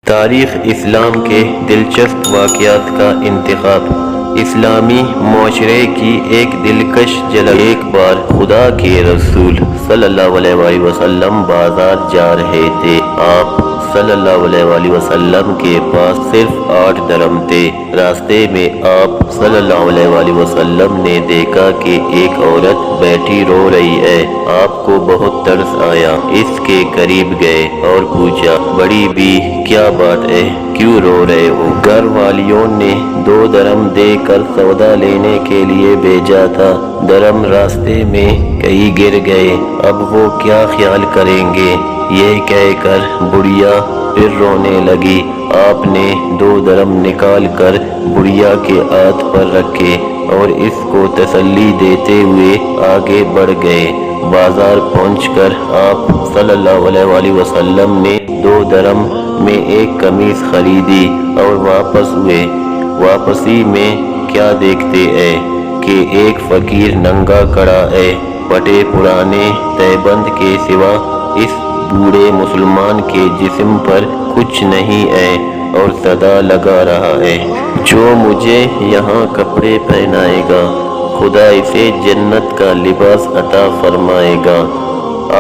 تاریخ اسلام کے دلچسپ واقعات کا انتخاب۔ اسلامی معاشرے کی ایک دلکش جھلک۔ ایک بار خدا کے رسول صلی اللہ علیہ وآلہ وسلم بازار جا رہے تھے۔ آپ صلی اللہ علیہ وآلہ وسلم کے پاس صرف 8 درہم تھے۔ راستے میں آپ صلی اللہ علیہ وآلہ وسلم نے دیکھا کہ ایک عورت بیٹھی رو رہی ہے۔ آپ کو بہت ترس آیا، اس کے قریب گئے اور پوچھا، بڑی بی کیا بات ہے، کیوں رو رہے ہو؟ گھر والیوں نے 2 درہم دے کر سودا لینے کے لیے بھیجا تھا، درہم راستے میں کہیں گر گئے، اب وہ کیا خیال کریں گے؟ یہ کہہ کر بڑھیا پھر رونے لگی۔ آپ نے 2 درہم نکال کر بڑھیا کے ہاتھ پر رکھے اور اس کو تسلی دیتے ہوئے آگے بڑھ گئے۔ بازار پہنچ کر آپ صلی اللہ علیہ وآلہ وسلم نے 2 درہم میں ایک قمیص خریدی اور واپس ہوئے۔ واپسی میں کیا دیکھتے ہیں کہ ایک فقیر ننگا کھڑا ہے، پھٹے پرانے تہبند کے سوا اس بوڑھے مسلمان کے جسم پر کچھ نہیں ہے اور صدا لگا رہا ہے، جو مجھے یہاں کپڑے پہنائے گا خدا اسے جنت کا لباس عطا فرمائے گا۔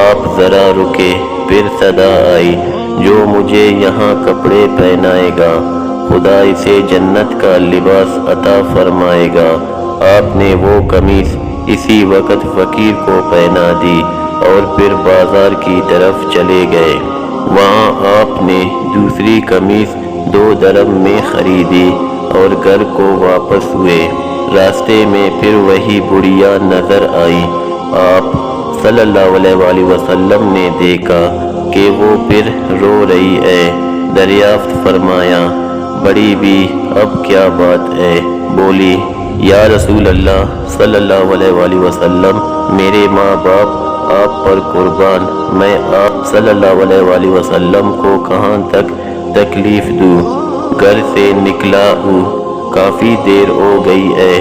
آپ ذرا رکے، پھر صدا آئی، جو مجھے یہاں کپڑے پہنائے گا خدا اسے جنت کا لباس عطا فرمائے گا۔ آپ نے وہ قمیص اسی وقت فقیر کو پہنا دی اور پھر بازار کی طرف چلے گئے۔ وہاں آپ نے دوسری قمیص 2 درہم میں خریدی اور گھر کو واپس ہوئے۔ راستے میں پھر وہی بڑھیا نظر آئی۔ آپ صلی اللہ علیہ وآلہ وسلم نے دیکھا کہ وہ پھر رو رہی ہے۔ دریافت فرمایا، بڑی بی اب کیا بات ہے؟ بولی، یا رسول اللہ صلی اللہ علیہ وآلہ وسلم، میرے ماں باپ آپ پر قربان، میں آپ صلی اللہ علیہ وآلہ وسلم کو کہاں تک تکلیف دوں؟ گھر سے نکلا ہوں، کافی دیر ہو گئی ہے،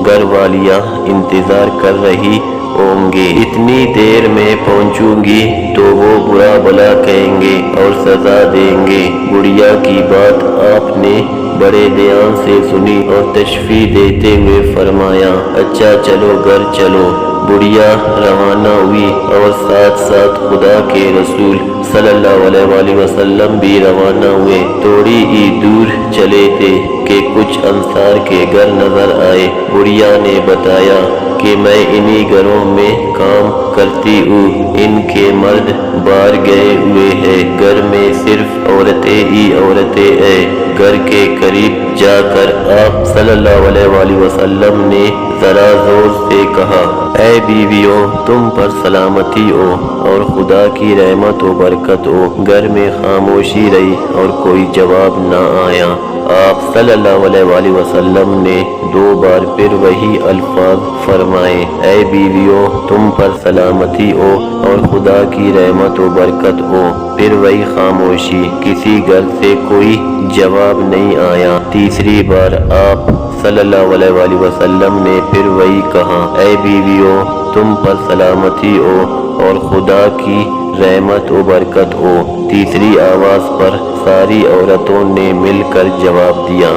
گھر والیاں انتظار کر رہی ہوں گی، اتنی دیر میں پہنچوں گی تو وہ برا بھلا کہیں گے اور سزا دیں گے۔ بڑھیا کی بات آپ نے بڑے دھیان سے سنی اور تشفیع دیتے ہوئے فرمایا، اچھا چلو گھر چلو۔ بڑھیا روانہ ہوئی اور ساتھ ساتھ خدا کے رسول صلی اللہ علیہ وآلہ وسلم بھی روانہ ہوئے۔ تھوڑی ہی دور چلے تھے کہ کچھ انصار کے گھر نظر آئے۔ بڑھیا نے بتایا کہ میں انہی گھروں میں کام کرتی ہوں، ان کے مرد باہر گئے ہوئے ہیں، گھر میں صرف عورتیں ہی عورتیں ہیں۔ گھر کے قریب جا کر آپ صلی اللہ علیہ وآلہ وسلم نے ذرا زور سے کہا، اے بیویوں، تم پر سلامتی ہو اور خدا کی رحمت و برکت ہو۔ گھر میں خاموشی رہی اور کوئی جواب نہ آیا۔ آپ صلی اللہ علیہ وآلہ وسلم نے 2 بار پھر وہی الفاظ فرمائے، اے بیویوں، تم پر سلامتی ہو اور خدا کی رحمت و برکت ہو۔ پھر وہی خاموشی، کسی گھر سے کوئی جواب نہیں آیا۔ تیسری بار آپ صلی اللہ علیہ وآلہ وسلم نے پھر وہی کہا، اے بیویوں، تم پر سلامتی ہو اور خدا کی رحمت و برکت ہو۔ تیسری آواز پر ساری عورتوں نے مل کر جواب دیا،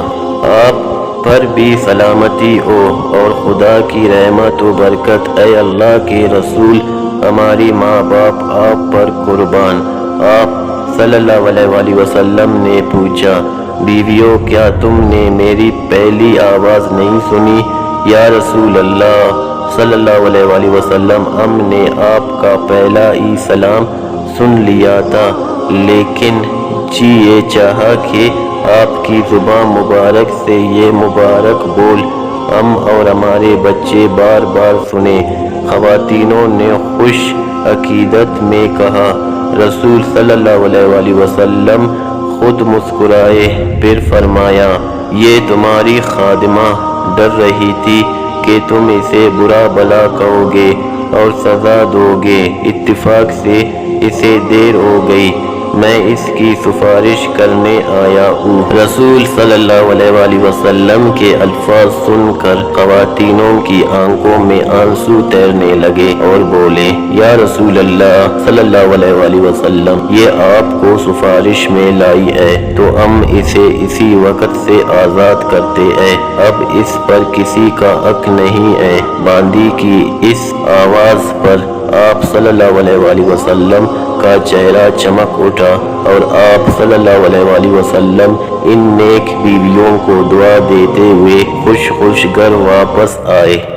آپ پر بھی سلامتی ہو اور خدا کی رحمت و برکت، اے اللہ کے رسول، ہماری ماں باپ آپ پر قربان۔ آپ صلی اللہ علیہ وآلہ وسلم نے پوچھا، بیویوں، کیا تم نے میری پہلی آواز نہیں سنی؟ یا رسول اللہ صلی اللہ علیہ وآلہ وسلم، ہم نے آپ کا پہلا ہی سلام سن لیا تھا، لیکن جی یہ چاہا کہ آپ کی زبان مبارک سے یہ مبارک بول ہم اور ہمارے بچے بار بار سنیں۔ خواتینوں نے خوش عقیدت میں کہا، رسول صلی اللہ علیہ وآلہ وسلم خود مسکرائے، پھر فرمایا، یہ تمہاری خادمہ ڈر رہی تھی کہ تم اسے برا بھلا کہو گے اور سزا دو گے، اتفاق سے اسے دیر ہو گئی، میں اس کی سفارش کرنے آیا ہوں۔ رسول صلی اللہ علیہ وآلہ وسلم کے الفاظ سن کر خواتینوں کی آنکھوں میں آنسو تیرنے لگے اور بولے، یا رسول اللہ صلی اللہ علیہ وآلہ وسلم، یہ آپ کو سفارش میں لائی ہے تو ہم اسے اسی وقت سے آزاد کرتے ہیں، اب اس پر کسی کا حق نہیں ہے۔ باندی کی اس آواز پر آپ صلی اللہ علیہ وآلہ وسلم کا چہرہ چمک اٹھا اور آپ صلی اللہ علیہ وآلہ وسلم ان نیک بیویوں کو دعا دیتے ہوئے خوش خوش گھر واپس آئے۔